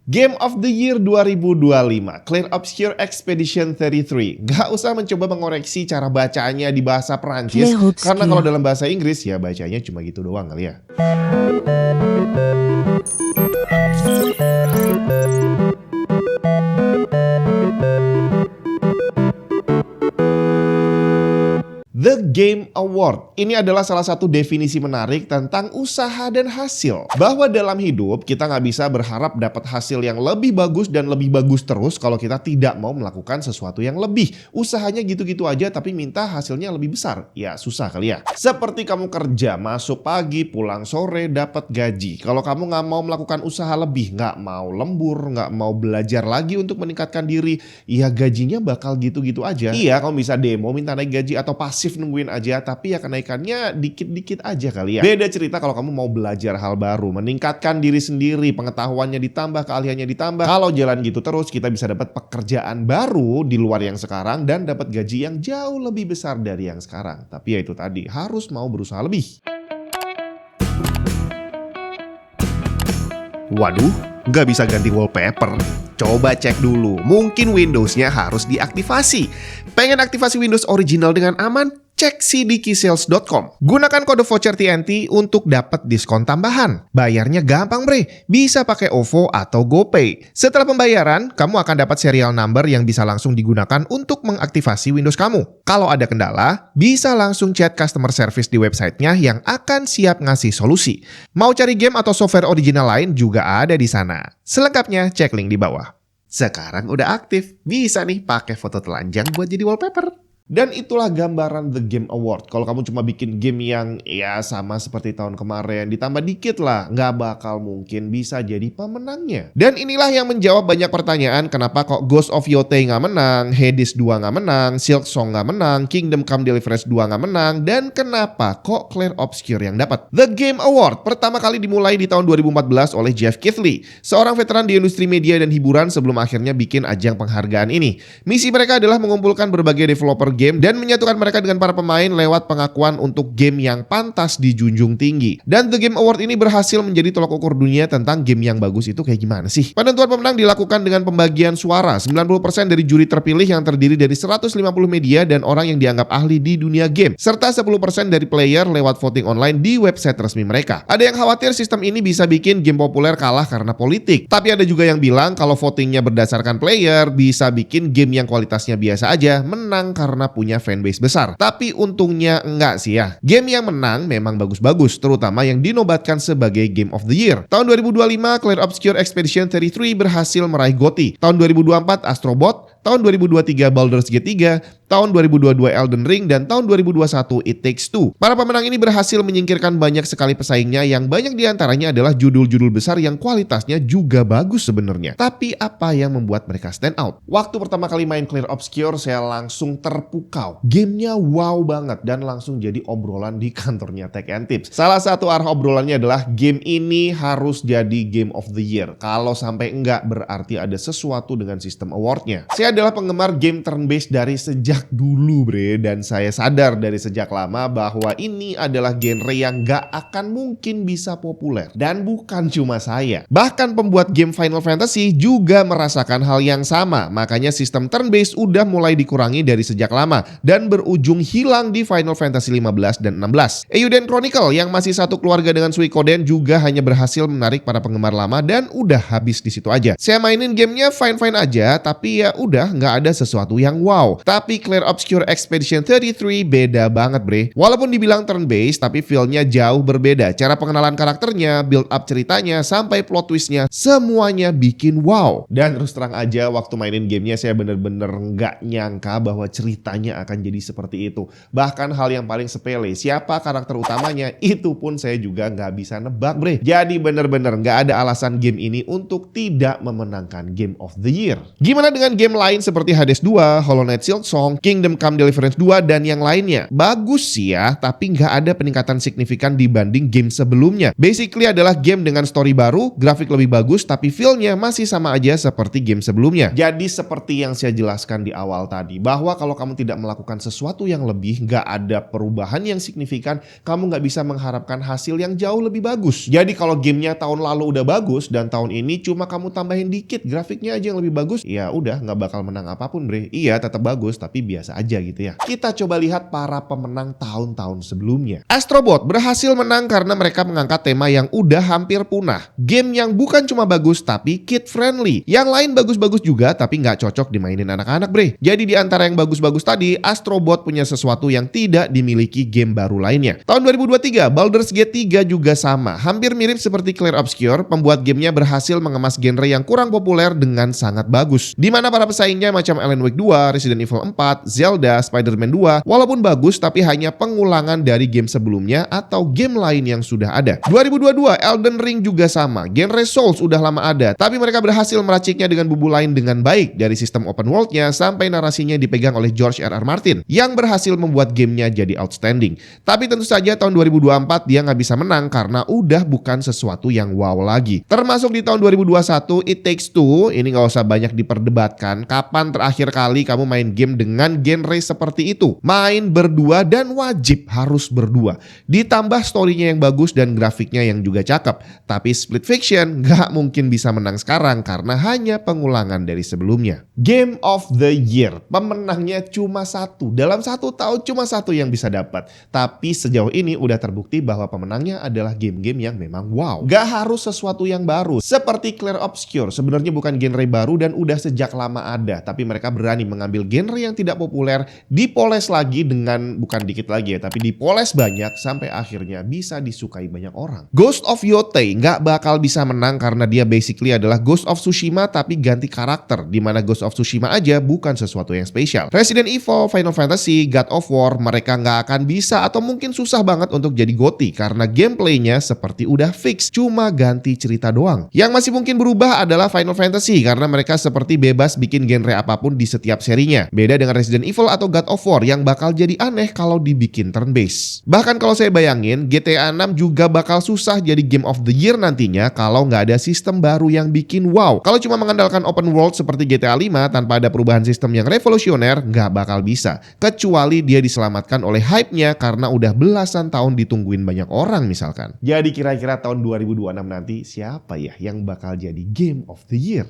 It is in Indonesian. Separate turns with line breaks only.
Game of the Year 2025, Clair Obscur Expedition 33. Gak usah mencoba mengoreksi cara bacanya di bahasa Perancis,
Clair Obscur.
karena kalau dalam bahasa Inggris ya bacanya cuma gitu doang kali ya. The Game Award. Ini adalah salah satu definisi menarik tentang usaha dan hasil. Bahwa dalam hidup kita nggak bisa berharap dapat hasil yang lebih bagus dan lebih bagus terus kalau kita tidak mau melakukan sesuatu yang lebih. Usahanya gitu-gitu aja tapi minta hasilnya lebih besar. Ya susah kali ya. Seperti kamu kerja, masuk pagi, pulang sore, dapat gaji. Kalau kamu nggak mau melakukan usaha lebih, nggak mau lembur, nggak mau belajar lagi untuk meningkatkan diri, ya gajinya bakal gitu-gitu aja. Iya, kamu bisa demo minta naik gaji atau pasif nungguin aja, tapi ya kenaikannya dikit-dikit aja kali ya. Beda cerita kalau kamu mau belajar hal baru, meningkatkan diri sendiri, pengetahuannya ditambah, keahliannya ditambah. Kalau jalan gitu terus, kita bisa dapat pekerjaan baru di luar yang sekarang dan dapat gaji yang jauh lebih besar dari yang sekarang. Tapi ya itu tadi, harus mau berusaha lebih. Waduh, nggak bisa ganti wallpaper. Coba cek dulu, mungkin Windows-nya harus diaktifasi. Pengen aktifasi Windows original dengan aman? Cek cdkeysales.com. Gunakan kode voucher TNT untuk dapat diskon tambahan. Bayarnya gampang bre, bisa pakai OVO atau GoPay. Setelah pembayaran, kamu akan dapat serial number yang bisa langsung digunakan untuk mengaktifasi Windows kamu. Kalau ada kendala, bisa langsung chat customer service di websitenya yang akan siap ngasih solusi. Mau cari game atau software original lain juga ada di sana. Selengkapnya cek link di bawah. Sekarang udah aktif, bisa nih pakai foto telanjang buat jadi wallpaper. Dan itulah gambaran The Game Award. Kalau kamu cuma bikin game yang ya sama seperti tahun kemarin, ditambah dikit lah, nggak bakal mungkin bisa jadi pemenangnya. Dan inilah yang menjawab banyak pertanyaan kenapa kok Ghost of Yotei nggak menang, Hades 2 nggak menang, Silksong nggak menang, Kingdom Come Deliverance 2 nggak menang, dan kenapa kok Clair Obscur yang dapat. The Game Award pertama kali dimulai di tahun 2014 oleh Jeff Keighley, seorang veteran di industri media dan hiburan sebelum akhirnya bikin ajang penghargaan ini. Misi mereka adalah mengumpulkan berbagai developer game dan menyatukan mereka dengan para pemain lewat pengakuan untuk game yang pantas dijunjung tinggi. Dan The Game Award ini berhasil menjadi tolak ukur dunia tentang game yang bagus itu kayak gimana sih. Penentuan pemenang dilakukan dengan pembagian suara. 90% dari juri terpilih yang terdiri dari 150 media dan orang yang dianggap ahli di dunia game, serta 10% dari player lewat voting online di website resmi mereka. Ada yang khawatir sistem ini bisa bikin game populer kalah karena politik. Tapi ada juga yang bilang kalau votingnya berdasarkan player bisa bikin game yang kualitasnya biasa aja menang karena punya fanbase besar. Tapi untungnya enggak sih ya. Game yang menang memang bagus-bagus, terutama yang dinobatkan sebagai Game of the Year. Tahun 2025, Clair Obscur Expedition 33 berhasil meraih GOTY. Tahun 2024, Astrobot. Tahun 2023, Baldur's Gate 3. Tahun 2022, Elden Ring. Dan tahun 2021, It Takes Two. Para pemenang ini berhasil menyingkirkan banyak sekali pesaingnya yang banyak diantaranya adalah judul-judul besar yang kualitasnya juga bagus sebenarnya. Tapi apa yang membuat mereka stand out? Waktu pertama kali main Clair Obscur, saya langsung terpukau. Gamenya wow banget dan langsung jadi obrolan di kantornya Tech and Tips. Salah satu arah obrolannya adalah game ini harus jadi Game of the Year. Kalau sampai enggak berarti ada sesuatu dengan sistem awardnya. Saya adalah penggemar game turn-based dari sejak dulu bre, dan saya sadar dari sejak lama bahwa ini adalah genre yang gak akan mungkin bisa populer. Dan bukan cuma saya, bahkan pembuat game Final Fantasy juga merasakan hal yang sama. Makanya sistem turn-based udah mulai dikurangi dari sejak lama dan berujung hilang di Final Fantasy 15 dan 16. Eiyuden Chronicle yang masih satu keluarga dengan Suikoden juga hanya berhasil menarik para penggemar lama dan udah habis di situ aja. Saya mainin gamenya fine-fine aja, tapi ya udah nggak ada sesuatu yang wow. Tapi Clair Obscur Expedition 33 beda banget bre. Walaupun dibilang turn-based, tapi feel-nya jauh berbeda. Cara pengenalan karakternya, build up ceritanya, sampai plot twist-nya, semuanya bikin wow. Dan terus terang aja waktu mainin gamenya saya bener-bener nggak nyangka bahwa ceritanya akan jadi seperti itu. Bahkan hal yang paling sepele, siapa karakter utamanya, itu pun saya juga nggak bisa nebak bre. Jadi bener-bener nggak ada alasan game ini untuk tidak memenangkan Game of the Year. Gimana dengan game lain seperti Hades 2, Hollow Knight Silksong, Wukong, Kingdom Come Deliverance 2, dan yang lainnya. Bagus sih ya, tapi nggak ada peningkatan signifikan dibanding game sebelumnya. Basically adalah game dengan story baru, grafik lebih bagus, tapi feel-nya masih sama aja seperti game sebelumnya. Jadi seperti yang saya jelaskan di awal tadi, bahwa kalau kamu tidak melakukan sesuatu yang lebih, nggak ada perubahan yang signifikan, kamu nggak bisa mengharapkan hasil yang jauh lebih bagus. Jadi kalau gamenya tahun lalu udah bagus, dan tahun ini cuma kamu tambahin dikit, grafiknya aja yang lebih bagus, ya udah nggak bakal menang apapun bre. Iya tetap bagus, tapi biasa aja gitu ya. Kita coba lihat para pemenang tahun-tahun sebelumnya. Astro Bot berhasil menang karena mereka mengangkat tema yang udah hampir punah. Game yang bukan cuma bagus tapi kid friendly. Yang lain bagus-bagus juga tapi nggak cocok dimainin anak-anak bre. Jadi di antara yang bagus-bagus tadi, Astro Bot punya sesuatu yang tidak dimiliki game baru lainnya. Tahun 2023, Baldur's Gate 3 juga sama. Hampir mirip seperti Clair Obscur, pembuat gamenya berhasil mengemas genre yang kurang populer dengan sangat bagus. Di mana para pesaingnya macam Alan Wake 2, Resident Evil 4, Zelda, Spider-Man 2, walaupun bagus tapi hanya pengulangan dari game sebelumnya atau game lain yang sudah ada. 2022, Elden Ring juga sama. Genre Souls udah lama ada, tapi mereka berhasil meraciknya dengan bumbu lain dengan baik, dari sistem open world-nya sampai narasinya dipegang oleh George R.R. Martin yang berhasil membuat gamenya jadi outstanding. Tapi tentu saja tahun 2024 dia nggak bisa menang karena udah bukan sesuatu yang wow lagi. Termasuk di tahun 2021, It Takes Two, ini nggak usah banyak diperdebatkan. Kapan terakhir kali kamu main game dengan genre seperti itu? Main berdua dan wajib harus berdua. Ditambah story-nya yang bagus dan grafiknya yang juga cakep. Tapi Split Fiction nggak mungkin bisa menang sekarang karena hanya pengulangan dari sebelumnya. Game of the Year, pemenangnya cuma satu. Dalam satu tahun cuma satu yang bisa dapat. Tapi sejauh ini udah terbukti bahwa pemenangnya adalah game-game yang memang wow. Gak harus sesuatu yang baru. Seperti Clair Obscur, sebenarnya bukan genre baru dan udah sejak lama ada. Tapi mereka berani mengambil genre yang tidak populer, dipoles lagi dengan, bukan dikit lagi ya, tapi dipoles banyak sampai akhirnya bisa disukai banyak orang. Ghost of Yotei gak bakal bisa menang karena dia basically adalah Ghost of Tsushima tapi ganti karakter. Dimana Ghost of Tsushima aja bukan sesuatu yang spesial. Resident Evil, Final Fantasy, God of War, mereka gak akan bisa atau mungkin susah banget untuk jadi GOTY karena gameplaynya seperti udah fix, cuma ganti cerita doang. Yang masih mungkin berubah adalah Final Fantasy karena mereka seperti bebas bikin genre apapun di setiap serinya. Beda dengan Resident Evil atau God of War yang bakal jadi aneh kalau dibikin turn based. Bahkan kalau saya bayangin, GTA 6 juga bakal susah jadi Game of the Year nantinya kalau nggak ada sistem baru yang bikin wow. Kalau cuma mengandalkan open world seperti GTA 5 tanpa ada perubahan sistem yang revolusioner, nggak bakal bisa. Kecuali dia diselamatkan oleh hype-nya karena udah belasan tahun ditungguin banyak orang misalkan. Jadi kira-kira tahun 2026 nanti siapa ya yang bakal jadi Game of the Year?